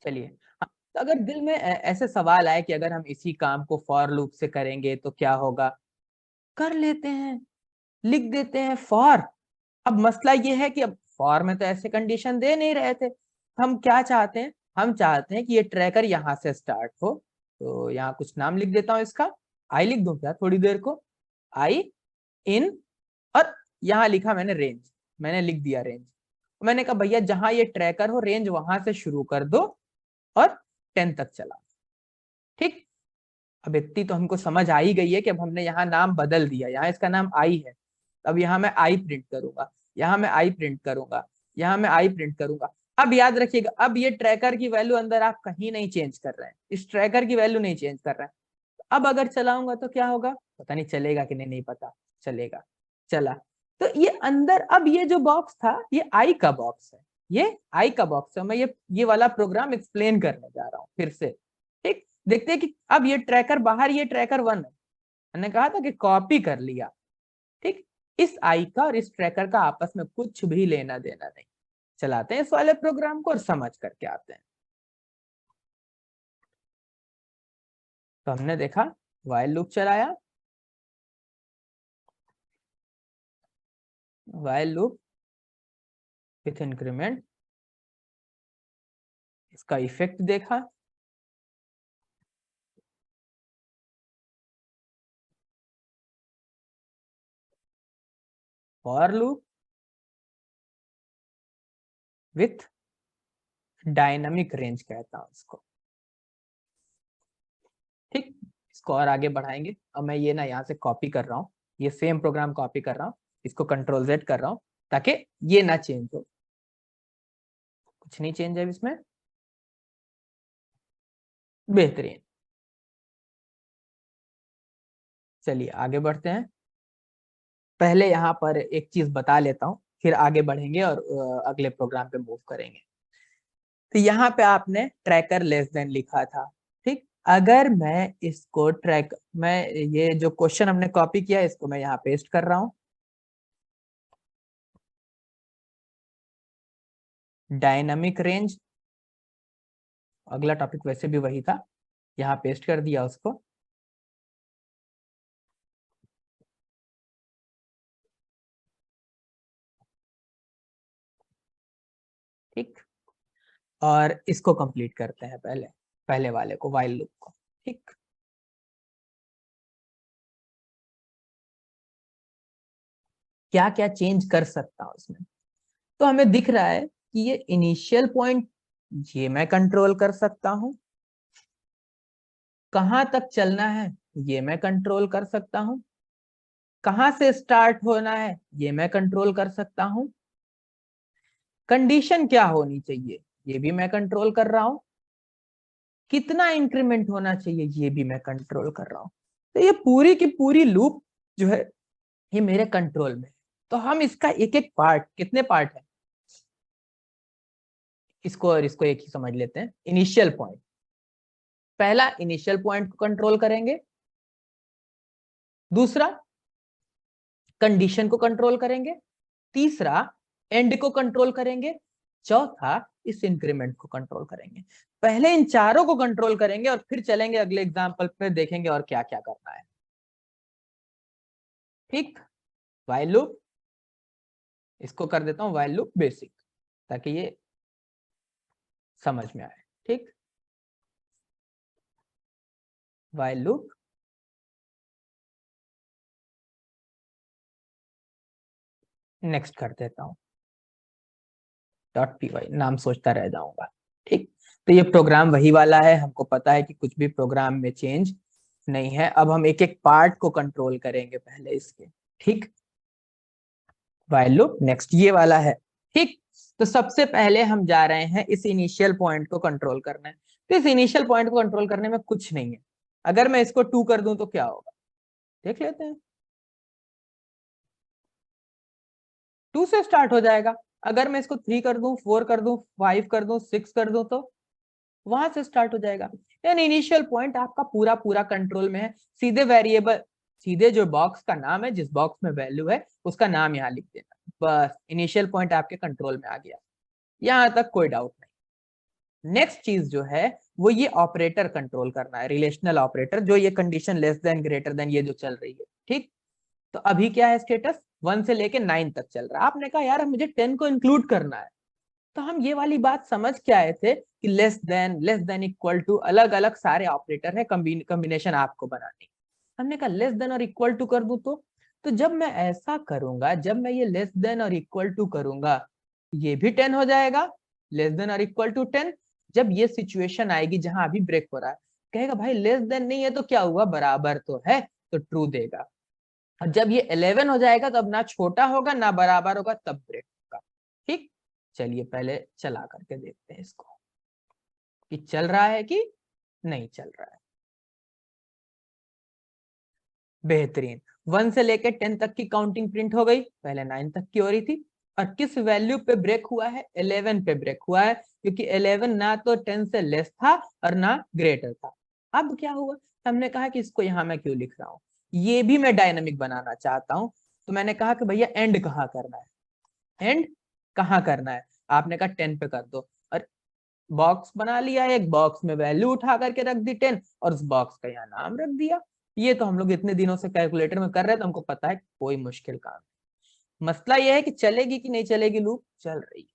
चलिए, हाँ, तो अगर दिल में ऐसे सवाल आए कि अगर हम इसी काम को फॉर लूप से करेंगे तो क्या होगा, कर लेते हैं, लिख देते हैं फॉर। अब मसला ये है कि अब फॉर में तो ऐसे कंडीशन दे नहीं रहे थे, हम क्या चाहते हैं, हम चाहते हैं कि ये ट्रैकर यहाँ से स्टार्ट हो। तो यहाँ कुछ नाम लिख देता हूँ इसका, आई लिख दूं क्या थोड़ी देर को, आई इन, और यहाँ लिखा मैंने रेंज, मैंने लिख दिया रेंज। मैंने कहा भैया जहां ये ट्रैकर हो रेंज वहां से शुरू कर दो और 10 तक चला। ठीक, अब इतनी तो हमको समझ आ ही गई है कि अब हमने यहाँ नाम बदल दिया, यहाँ इसका नाम आई है, अब यहाँ मैं आई प्रिंट करूंगा, यहाँ मैं आई प्रिंट करूंगा, यहाँ मैं आई प्रिंट करूंगा। अब याद रखिएगा, अब ये ट्रैकर की वैल्यू अंदर आप कहीं नहीं चेंज कर रहे हैं, इस ट्रैकर की वैल्यू नहीं चेंज कर रहे हैं। अब अगर चलाऊंगा तो क्या होगा, पता नहीं चलेगा कि नहीं, नहीं पता, चलेगा, चला। तो ये अंदर अब ये जो बॉक्स था ये आई का बॉक्स है, ये आई का बॉक्स है। मैं ये वाला प्रोग्राम एक्सप्लेन करने जा रहा हूँ फिर से। ठीक, देखते हैं कि अब ये ट्रैकर बाहर, ये ट्रैकर 1 है, मैंने कहा था कि कॉपी कर लिया। ठीक, इस आई का और इस ट्रैकर का आपस में कुछ भी लेना देना नहीं। चलाते हैं इस वाले प्रोग्राम को और समझ करके आते हैं। तो हमने देखा व्हाइल लूप चलाया, व्हाइल लूप विथ इंक्रीमेंट, इसका इफेक्ट देखा, for loop with dynamic range कहता हूं इसको। ठीक, इसको और आगे बढ़ाएंगे। अब मैं ये ना यहाँ से कॉपी कर रहा हूँ, ये सेम प्रोग्राम कॉपी कर रहा हूँ, इसको कंट्रोल Z कर रहा हूँ ताकि ये ना चेंज हो, कुछ नहीं चेंज है इसमें, बेहतरीन। चलिए आगे बढ़ते हैं। पहले यहाँ पर एक चीज बता लेता हूँ, फिर आगे बढ़ेंगे और अगले प्रोग्राम पे मूव करेंगे। तो यहाँ पे आपने ट्रैकर लेस देन लिखा था। ठीक, अगर मैं इसको मैं ये जो क्वेश्चन हमने कॉपी किया इसको मैं यहाँ पेस्ट कर रहा हूँ, डायनामिक रेंज, अगला टॉपिक वैसे भी वही था, यहाँ पेस्ट कर दिया उसको। ठीक, और इसको कंप्लीट करते हैं, पहले पहले वाले को, व्हाइल लूप को। ठीक, क्या क्या चेंज कर सकता हूँ इसमें, तो हमें दिख रहा है कि ये इनिशियल पॉइंट ये मैं कंट्रोल कर सकता हूं, कहां तक चलना है ये मैं कंट्रोल कर सकता हूं, कहां से स्टार्ट होना है ये मैं कंट्रोल कर सकता हूं, कंडीशन क्या होनी चाहिए ये भी मैं कंट्रोल कर रहा हूं, कितना इंक्रीमेंट होना चाहिए ये भी मैं कंट्रोल कर रहा हूं। तो ये पूरी की पूरी लूप जो है ये मेरे कंट्रोल में है। तो हम इसका एक एक पार्ट, कितने पार्ट है, इसको और इसको एक ही समझ लेते हैं। इनिशियल पॉइंट, पहला इनिशियल पॉइंट को कंट्रोल करेंगे, दूसरा कंडीशन को कंट्रोल करेंगे, तीसरा एंड को कंट्रोल करेंगे, चौथा इस इंक्रीमेंट को कंट्रोल करेंगे। पहले इन चारों को कंट्रोल करेंगे और फिर चलेंगे अगले एग्जांपल पे, देखेंगे और क्या क्या करना है। ठीक, व्हाइल लूप, इसको कर देता हूं व्हाइल लूप बेसिक ताकि ये समझ में आए। ठीक, व्हाइल लूप नेक्स्ट कर देता हूं, .py नाम सोचता रह जाऊंगा। ठीक, तो ये प्रोग्राम वही वाला है, हमको पता है कि कुछ भी प्रोग्राम में चेंज नहीं है। अब हम एक एक पार्ट को कंट्रोल करेंगे पहले इसके। ठीक, व्हाइल लूप नेक्स्ट ये वाला है। ठीक, तो सबसे पहले हम जा रहे हैं इस इनिशियल पॉइंट को कंट्रोल करने। तो इस इनिशियल पॉइंट को कंट्रोल करने में कुछ नहीं है, अगर मैं इसको 2 कर दूं तो क्या होगा, देख लेते हैं। 2 से स्टार्ट हो जाएगा, अगर मैं इसको 3 कर दूं, 4 कर दूं, 5 कर दूं, 6 कर दूं तो वहां से स्टार्ट हो जाएगा। यानी इनिशियल पॉइंट आपका पूरा पूरा कंट्रोल में है। सीधे वेरिएबल, सीधे जो बॉक्स का नाम है, जिस बॉक्स में वैल्यू है उसका नाम यहाँ लिख देना, बस इनिशियल पॉइंट आपके कंट्रोल में आ गया। यहां तक कोई डाउट नहीं। नेक्स्ट चीज जो है वो ये ऑपरेटर कंट्रोल करना है, रिलेशनल ऑपरेटर, जो ये condition less than greater than ये जो चल रही है, ठीक। तो अभी क्या है स्टेटस, 1 से लेके 9 तक चल रहा है। आपने कहा यार मुझे 10 को इंक्लूड करना है, तो हम ये वाली बात समझ के आए थे कि लेस देन इक्वल टू, अलग अलग सारे ऑपरेटर है, कॉम्बिनेशन आपको बनानी। हमने कहा लेस देन और इक्वल टू कर दूं तो जब मैं ऐसा करूंगा, जब मैं ये लेस देन और इक्वल टू करूंगा, ये भी 10 हो जाएगा, लेस देन और इक्वल टू 10। जब ये सिचुएशन आएगी जहां अभी ब्रेक हो रहा है, कहेगा भाई लेस देन नहीं है तो क्या हुआ, बराबर तो है, तो ट्रू देगा। और जब ये 11 हो जाएगा तब ना छोटा होगा ना बराबर होगा, तब ब्रेक होगा, ठीक। चलिए पहले चला करके देखते हैं इसको कि चल रहा है कि नहीं चल रहा है। बेहतरीन, 1 से लेकर 10 तक की काउंटिंग प्रिंट हो गई, पहले 9 तक की हो रही थी। और किस वैल्यू पे ब्रेक हुआ है, 11 पे ब्रेक हुआ है, क्योंकि 11 ना तो 10 से लेस था और ना ग्रेटर था। अब क्या हुआ, हमने कहा कि इसको यहां मैं क्यों लिख रहा हूं, ये भी मैं डायनामिक बनाना चाहता हूं। तो मैंने कहा कि भैया एंड कहाँ करना है, एंड कहाँ करना है, आपने कहा 10 पे कर दो, और बॉक्स बना लिया, एक बॉक्स में वैल्यू उठा करके रख दी 10, और उस बॉक्स का यहाँ नाम रख दिया। ये तो हम लोग इतने दिनों से कैलकुलेटर में कर रहे हैं, तो हमको पता है कोई मुश्किल काम नहीं। मसला यह है कि चलेगी कि नहीं चलेगी, लूप चल रही है।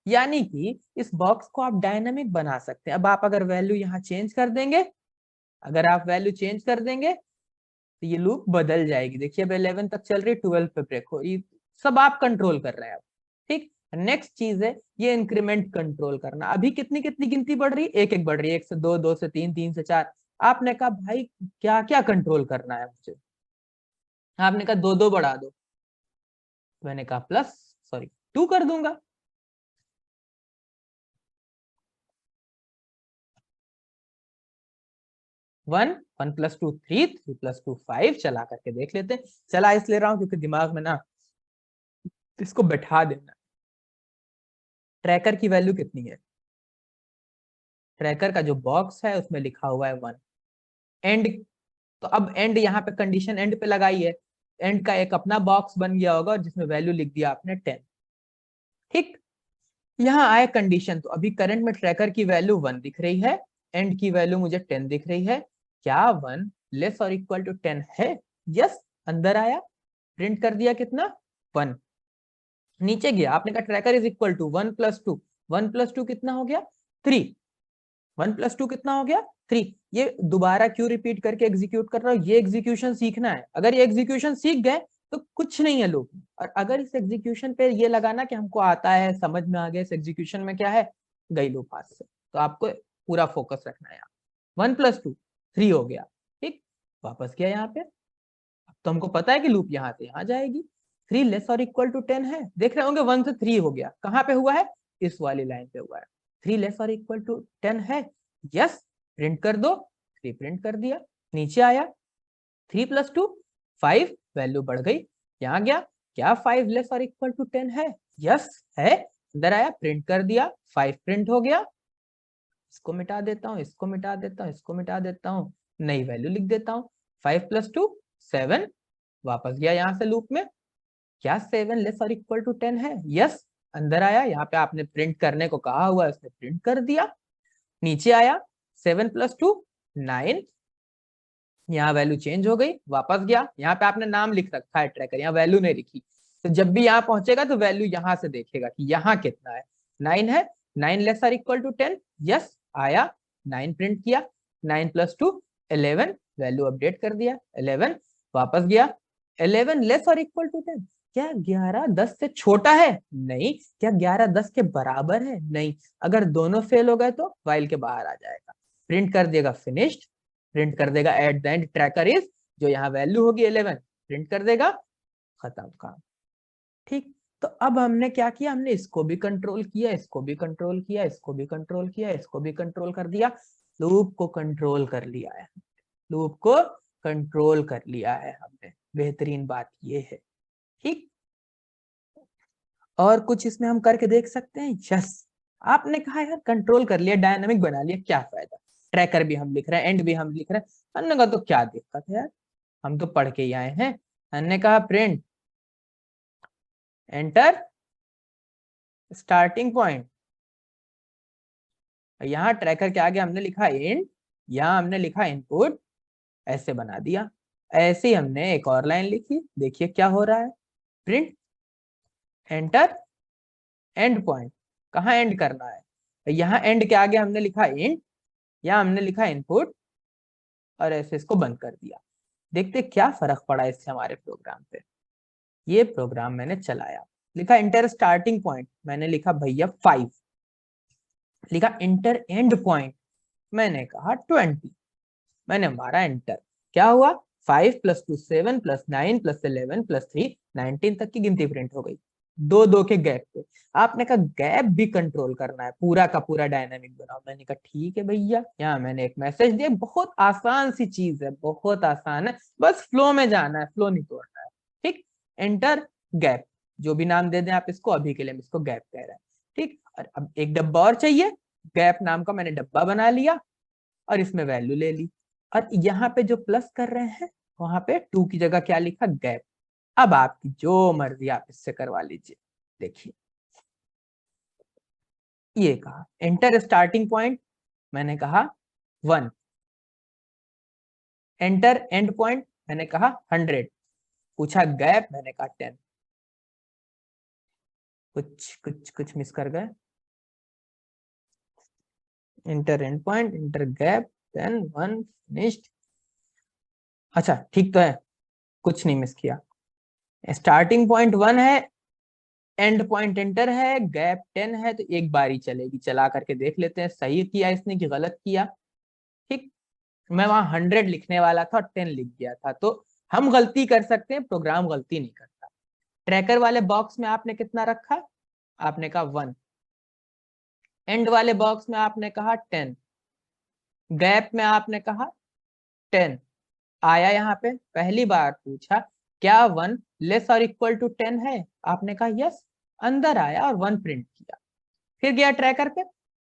यानी कि इस बॉक्स को आप डायनामिक बना सकते हैं। अब आप अगर वैल्यू यहाँ चेंज कर देंगे, अगर आप वैल्यू चेंज कर देंगे तो ये लूप बदल जाएगी। देखिए अब 11 तक चल रही, 12 पे ब्रेक हो, ये सब आप कंट्रोल कर रहे हैं अब, ठीक। नेक्स्ट चीज है ये इंक्रीमेंट कंट्रोल करना। अभी कितनी कितनी गिनती बढ़ रही है, एक एक बढ़ रही है, 1 से 2, 2 से 3, 3 से 4। आपने कहा भाई क्या क्या कंट्रोल करना है मुझे, आपने कहा 2 2 बढ़ा दो, मैंने कहा प्लस, सॉरी 2 कर दूंगा। वन, 1 प्लस 2 3, 3 प्लस 2 5, चला करके देख लेते हैं। चला इसलिए रहा हूं क्योंकि दिमाग में ना इसको बैठा देना। ट्रैकर की वैल्यू कितनी है, ट्रैकर का जो बॉक्स है उसमें लिखा हुआ है 1। एंड, तो अब एंड यहाँ पे कंडीशन एंड पे लगाई है, एंड का एक अपना बॉक्स बन गया होगा जिसमें वैल्यू लिख दिया आपने 10, ठीक। यहाँ आए कंडीशन, तो अभी करंट में ट्रैकर की वैल्यू 1 दिख रही है, एंड की वैल्यू मुझे 10 दिख रही है। क्या 1 लेस और इक्वल टू 10 है, यस। अंदर आया, प्रिंट कर दिया कितना, 1। नीचे गया, आपने कहा tracker is equal to 1 plus 2, 1 plus 2 कितना हो गया, 3। 1 प्लस 2 कितना हो गया, 3। ये दोबारा क्यों रिपीट करके एग्जीक्यूट कर रहा हूं, ये एग्जीक्यूशन सीखना है। अगर ये एग्जीक्यूशन सीख गए तो कुछ नहीं है लूप। और अगर इस एग्जीक्यूशन पे ये लगाना कि हमको आता है, समझ में आ गया इस एग्जीक्यूशन में क्या है, गई लूप हाथ से। तो आपको पूरा फोकस रखना है। 1 प्लस 2 3 हो गया, ठीक। वापस गया यहाँ पे, अब तो हमको पता है कि लूप यहाँ से यहाँ जाएगी। 3 लेस और इक्वल टू 10 है, देख रहे होंगे 1 से 3 हो गया, कहाँ पे हुआ है, इस वाली लाइन पे हुआ है। 3 लेस और इक्वल टू 10 है, यस। प्रिंट कर दो, 3 प्रिंट कर दिया। नीचे आया, 3 प्लस 2 5, वैल्यू बढ़ गई। यहाँ गया, क्या 5 लेस और इक्वल टू 10 है, यस है। अंदर आया, प्रिंट कर दिया, 5 प्रिंट हो गया। इसको मिटा देता हूँ, इसको मिटा देता हूँ, इसको मिटा देता हूँ, नई वैल्यू लिख देता हूँ, 5 प्लस 2 7। वापस गया यहाँ से लूप में, क्या 7 लेस और इक्वल टू 10 है, यस। अंदर आया, यहाँ पे आपने प्रिंट करने को कहा हुआ है, उसने प्रिंट कर दिया। नीचे आया, 7 प्लस 2 9, यहाँ वैल्यू चेंज हो गई। वापस गया, यहाँ पे आपने नाम लिख रखा है ट्रैकर, यहाँ वैल्यू नहीं लिखी, तो जब भी यहाँ पहुंचेगा तो वैल्यू यहाँ से देखेगा कि यहाँ कितना है, 9 है। 9 लेस और इक्वल टू 10, यस। आया, 9 प्रिंट किया, 9 प्लस 2 11, वैल्यू अपडेट कर दिया 11। वापस गया, 11 लेस और इक्वल टू 10, क्या 11 10 से छोटा है, नहीं। क्या 11 10 के बराबर है, नहीं। अगर दोनों फेल हो गए तो वाइल के बाहर आ जाएगा, प्रिंट कर देगा फिनिश्ड, प्रिंट कर देगा at the end tracker is, जो यहाँ वैल्यू होगी 11, प्रिंट कर देगा, खत्म काम, ठीक। तो अब हमने क्या किया, हमने इसको भी कंट्रोल किया, इसको भी कंट्रोल किया, इसको भी कंट्रोल किया, इसको भी कंट्रोल कर दिया, लूप को कंट्रोल कर लिया है, लूप को कंट्रोल कर लिया है हमने। बेहतरीन बात ये है, ठीक। और कुछ इसमें हम करके देख सकते हैं, यस। आपने कहा यार कंट्रोल कर लिया, डायनामिक बना लिया, क्या फायदा, ट्रैकर भी हम लिख रहे हैं, एंड भी हम लिख रहे हैं। हमने कहा तो क्या दिक्कत है यार, हम तो पढ़ के ही आए हैं। हमने कहा प्रिंट एंटर स्टार्टिंग पॉइंट यहाँ ट्रैकर के आगे हमने लिखा इंट, यहाँ हमने लिखा इनपुट, ऐसे बना दिया। ऐसे ही हमने एक और लाइन लिखी, देखिए क्या हो रहा है, प्रिंट एंटर एंड पॉइंट, कहाँ एंड करना है, यहाँ एंड के आगे हमने लिखा इंट, यहाँ हमने लिखा इनपुट और ऐसे इसको बंद कर दिया। देखते क्या फर्क पड़ा इससे हमारे प्रोग्राम पे। ये प्रोग्राम मैंने चलाया, लिखा इंटर स्टार्टिंग पॉइंट, मैंने लिखा भैया 5, लिखा इंटर एंड पॉइंट, मैंने कहा 20, मैंने मारा एंटर, क्या हुआ 5 + 2 7 + 9 + 11 + 3 19 तक की गिनती प्रिंट हो गई, दो दो के गैप पे। आपने कहा गैप भी कंट्रोल करना है, पूरा का पूरा डायनामिक बनाओ, मैंने कहा ठीक है भैया। यहाँ मैंने एक मैसेज दिया, बहुत आसान सी चीज है, बहुत आसान है, बस फ्लो में जाना है, फ्लो नहीं तोड़ना है। ठीक, एंटर गैप, जो भी नाम दे दें आप इसको, अभी के लिए हम इसको गैप कह रहे हैं। ठीक, और अब एक डब्बा और चाहिए, गैप नाम का मैंने डब्बा बना लिया और इसमें वैल्यू ले ली, और यहाँ पे जो प्लस कर रहे हैं वहां पे 2 की जगह क्या लिखा, गैप। अब आपकी जो मर्जी आप इससे करवा लीजिए। देखिए ये कहा एंटर स्टार्टिंग पॉइंट, मैंने कहा 1, एंटर एंड पॉइंट, मैंने कहा 100, पूछा गैप, मैंने कहा 10। कुछ कुछ कुछ मिस कर गए, inter and point, inter gap, 10 1 finished. अच्छा ठीक तो है, कुछ नहीं मिस किया। स्टार्टिंग पॉइंट 1 है, एंड पॉइंट एंटर है, गैप 10 है, तो एक बारी चलेगी, चला करके देख लेते हैं सही किया इसने कि गलत किया। ठीक, मैं वहां 100 लिखने वाला था और 10 लिख गया था, तो हम गलती कर सकते हैं, प्रोग्राम गलती नहीं करता। ट्रैकर वाले बॉक्स में आपने कितना रखा, आपने कहा 1, एंड वाले बॉक्स में आपने कहा 10, गैप में आपने कहा 10, आया यहाँ पे पहली बार पूछा क्या 1 लेस और इक्वल टू 10 है, आपने कहा यस, अंदर आया और 1 प्रिंट किया। फिर गया ट्रैकर पे,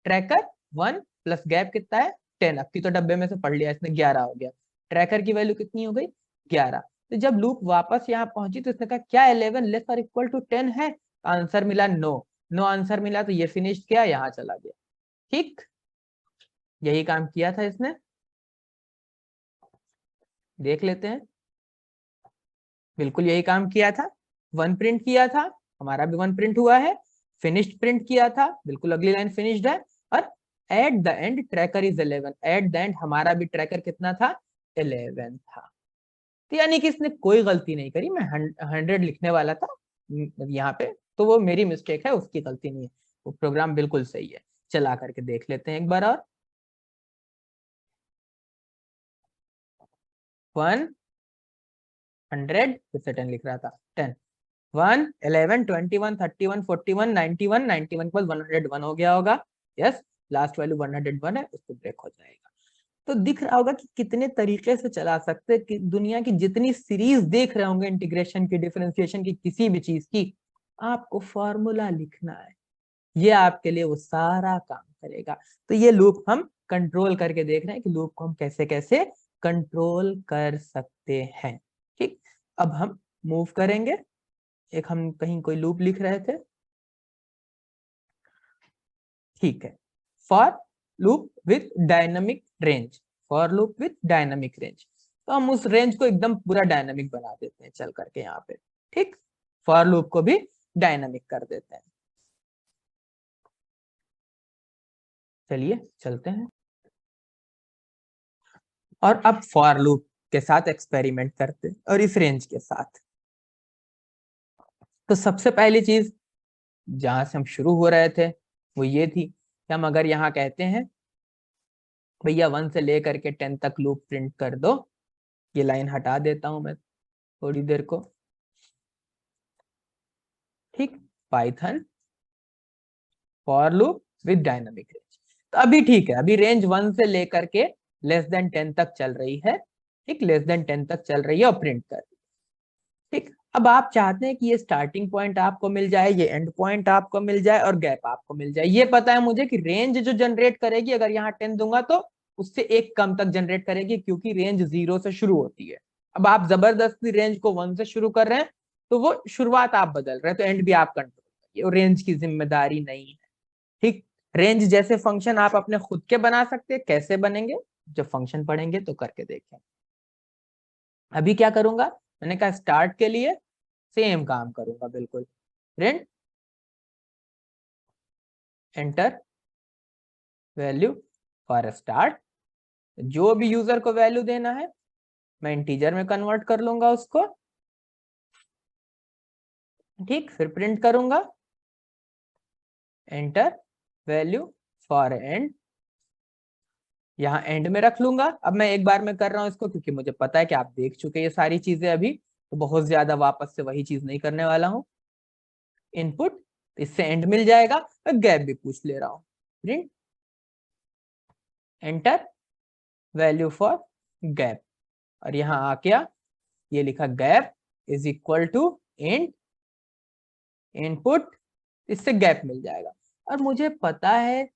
ट्रैकर 1 प्लस गैप कितना है 10, अब की तो डब्बे में से पढ़ लिया इसने, 11 हो गया, ट्रैकर की वैल्यू कितनी हो गई 11। तो जब लूप वापस यहाँ पहुंची तो इसने कहा क्या 11 लेस और इक्वल टू 10 है, आंसर मिला नो, नो आंसर मिला, तो ये फिनिश किया, यहाँ चला गया। ठीक, यही काम किया था इसने, देख लेते हैं। बिल्कुल यही काम किया था, 1 प्रिंट किया था, हमारा भी 1 प्रिंट हुआ है, फिनिश्ड प्रिंट किया था, बिल्कुल अगली लाइन फिनिश्ड है, और at the end tracker is 11, at the end हमारा भी ट्रैकर कितना था 11 था। तो यानी कि इसने कोई गलती नहीं करी, मैं 100 लिखने वाला था यहाँ पे, तो वो मेरी मिस्टेक है, उसकी गलती नहीं है, वो प्रोग्राम बिल्कुल सही है। चला करके देख लेते हैं एक बार और, 100 फिर से 10 लिख रहा था, 10 1 11 21 31 41 91 91 के बाद 101 हो गया होगा, यस, लास्ट वैल्यू 101 है, उसको ब्रेक हो जाएगा। तो दिख रहा होगा कि कितने तरीके से चला सकते हैं, कि दुनिया की जितनी सीरीज देख रहे होंगे इंटीग्रेशन की, डिफरेंशिएशन की, किसी भी चीज की, आपको फॉर्मूला लिखना है, ये आपके लिए वो सारा काम करेगा। तो ये लूप हम कंट्रोल करके देख रहे हैं कि लूप को हम कैसे कैसे कंट्रोल कर सकते हैं। ठीक, अब हम मूव करेंगे, एक हम कहीं कोई लूप लिख रहे थे, ठीक है, for loop with dynamic range, for loop with dynamic range, तो हम उस रेंज को एकदम पूरा डायनामिक बना देते हैं चल करके यहाँ पे। ठीक, फॉर लूप को भी डायनामिक कर देते हैं। चलिए चलते हैं और अब फॉर लूप के साथ एक्सपेरिमेंट करते हैं, और इस रेंज के साथ। तो सबसे पहली चीज जहां से हम शुरू हो रहे थे वो ये थी कि हम अगर यहाँ कहते हैं भैया 1 से लेकर के 10 तक लूप प्रिंट कर दो, ये लाइन हटा देता हूं मैं थोड़ी देर को। ठीक, Python for loop with dynamic range, तो अभी ठीक है, अभी रेंज 1 से लेकर के लेस देन 10 तक चल रही है। ठीक, लेस देन 10 तक चल रही है और प्रिंट कर रही है। ठीक, अब आप चाहते हैं कि ये स्टार्टिंग पॉइंट आपको मिल जाए, ये एंड पॉइंट आपको मिल जाए और गैप आपको मिल जाए। ये पता है मुझे कि रेंज जो जनरेट करेगी, अगर यहाँ 10 दूंगा तो उससे एक कम तक जनरेट करेगी, क्योंकि रेंज 0 से शुरू होती है। अब आप जबरदस्ती रेंज को 1 से शुरू कर रहे हैं, तो वो शुरुआत आप बदल रहे हैं, तो एंड भी आप कंट्रोल करिए, रेंज की जिम्मेदारी नहीं है। ठीक, रेंज जैसे फंक्शन आप अपने खुद के बना सकते हैं, कैसे बनेंगे जब फंक्शन पढ़ेंगे तो करके देखें। अभी क्या करूंगा, मैंने कहा स्टार्ट के लिए सेम काम करूंगा बिल्कुल, print enter value for start, जो भी यूजर को वैल्यू देना है मैं इंटीजर में कन्वर्ट कर लूंगा उसको, ठीक। फिर प्रिंट करूंगा एंटर वैल्यू फॉर एंड, यहाँ एंड में रख लूंगा। अब मैं एक बार में कर रहा हूं इसको क्योंकि मुझे पता है कि आप देख चुके ये सारी चीजें अभी, तो बहुत ज्यादा वापस से वही चीज नहीं करने वाला हूं। इनपुट, इससे एंड मिल जाएगा, गैप भी पूछ ले रहा हूं, print enter value for gap, और यहाँ आ गया ये लिखा gap is equal to int input, इससे गैप मिल जाएगा। और मुझे पता है,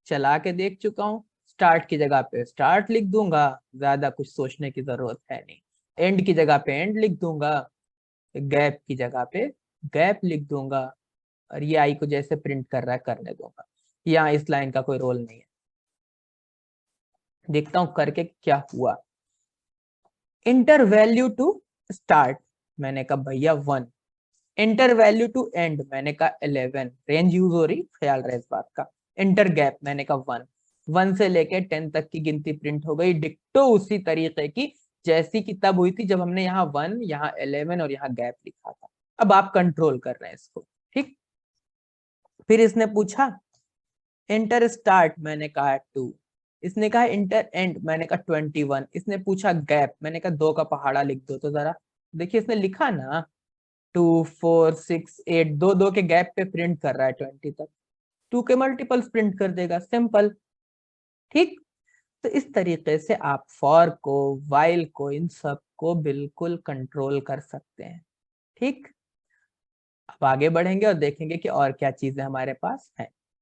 चला के देख चुका हूं, स्टार्ट की जगह पे स्टार्ट लिख दूंगा, ज्यादा कुछ सोचने की जरूरत है नहीं। एंड की जगह पे एंड लिख दूंगा, गैप की जगह पे गैप लिख दूंगा, और ये आई को जैसे प्रिंट कर रहा है करने दूंगा। यहाँ इस लाइन का कोई रोल नहीं है। देखता हूं करके क्या हुआ। इंटर वैल्यू टू स्टार्ट, मैंने कहा भैया 1, इंटर वैल्यू टू एंड, मैंने कहा 11, रेंज यूज हो रही, ख्याल रहे इस बात का। इंटर गैप, मैंने कहा 1, 1 से लेके 10 तक की गिनती प्रिंट हो गई, डिक्टो उसी तरीके की जैसी कि तब हुई थी जब हमने यहाँ 1, यहाँ 11 और यहाँ गैप लिखा था। अब आप कंट्रोल कर रहे हैं इसको, ठीक। फिर इसने पूछा इंटर स्टार्ट, मैंने कहा 2, इसने कहा इंटर एंड, मैंने कहा 21, इसने पूछा गैप, मैंने कहा 2 का पहाड़ा लिख दो। तो जरा देखिए इसने लिखा ना 2, 4, 6, 8, दो दो के गैप पे प्रिंट कर रहा है 20 तक, 2 के मल्टीपल्स प्रिंट कर देगा, सिंपल, ठीक। तो इस तरीके से आप फॉर को, वाइल को, इन सब को बिल्कुल कंट्रोल कर सकते हैं, ठीक। अब आगे बढ़ेंगे और देखेंगे कि और क्या चीजें हमारे पास हैं।